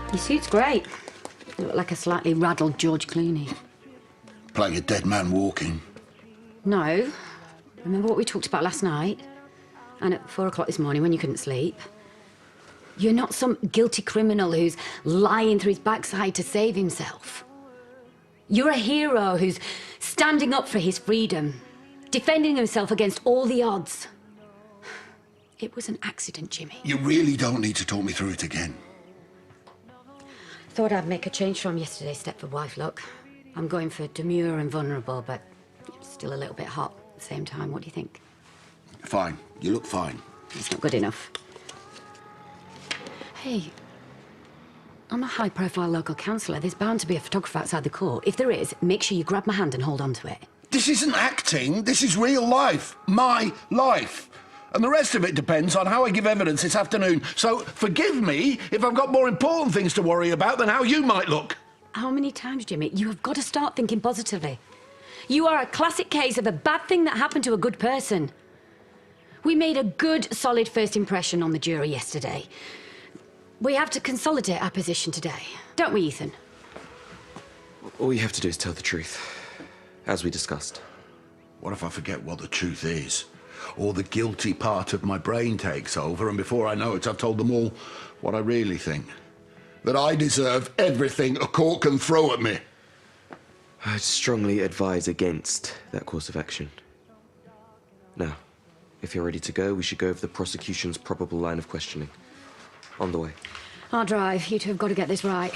Your suit's great. You look like a slightly raddled George Clooney. Like a dead man walking. No. Remember what we talked about last night? And at 4 o'clock this morning when you couldn't sleep? You're not some guilty criminal who's lying through his backside to save himself. You're a hero who's standing up for his freedom, defending himself against all the odds. It was an accident, Jimmy. You really don't need to talk me through it again. Thought I'd make a change from yesterday's Stepford wife look. I'm going for demure and vulnerable, but still a little bit hot at the same time. What do you think? Fine. You look fine. It's not good enough. Hey, I'm a high-profile local councillor. There's bound to be a photographer outside the court. If there is, make sure you grab my hand and hold on to it. This isn't acting. This is real life. My life. And the rest of it depends on how I give evidence this afternoon. So forgive me if I've got more important things to worry about than how you might look. How many times, Jimmy? You have got to start thinking positively. You are a classic case of a bad thing that happened to a good person. We made a good, solid first impression on the jury yesterday. We have to consolidate our position today, don't we, Ethan? All you have to do is tell the truth, as we discussed. What if I forget what the truth is? Or the guilty part of my brain takes over, and before I know it, I've told them all what I really think. That I deserve everything a court can throw at me. I'd strongly advise against that course of action. Now, if you're ready to go, we should go over the prosecution's probable line of questioning. On the way. I'll drive. You two have got to get this right.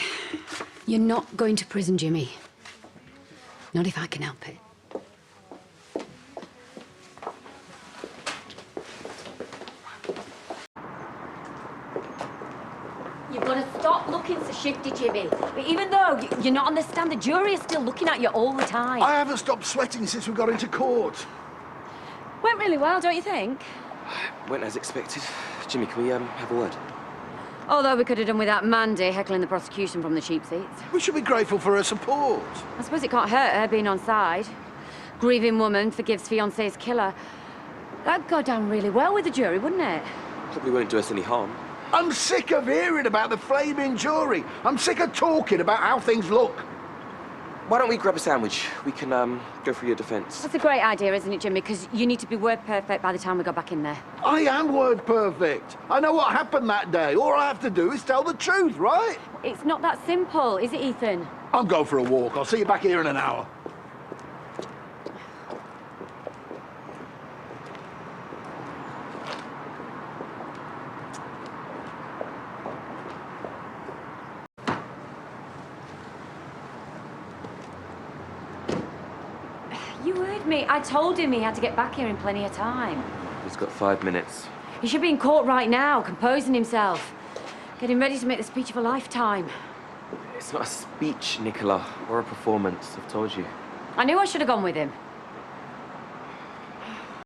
You're not going to prison, Jimmy. Not if I can help it. You've got to stop looking so shifty, Jimmy. But even though you're not on the stand, the jury is still looking at you all the time. I haven't stopped sweating since we got into court. Went really well, don't you think? Went as expected. Jimmy, can we have a word? Although we could have done without Mandy heckling the prosecution from the cheap seats. We should be grateful for her support. I suppose it can't hurt her being on side. Grieving woman forgives fiancé's killer. That'd go down really well with the jury, wouldn't it? Probably won't do us any harm. I'm sick of hearing about the flaming jury. I'm sick of talking about how things look. Why don't we grab a sandwich? We can go through your defence. That's a great idea, isn't it, Jimmy? Because you need to be word perfect by the time we go back in there. I am word perfect. I know what happened that day. All I have to do is tell the truth, right? It's not that simple, is it, Ethan? I'll go for a walk. I'll see you back here in an hour. You heard me. I told him he had to get back here in plenty of time. He's got 5 minutes. He should be in court right now, composing himself. Getting ready to make the speech of a lifetime. It's not a speech, Nicola, or a performance, I've told you. I knew I should have gone with him.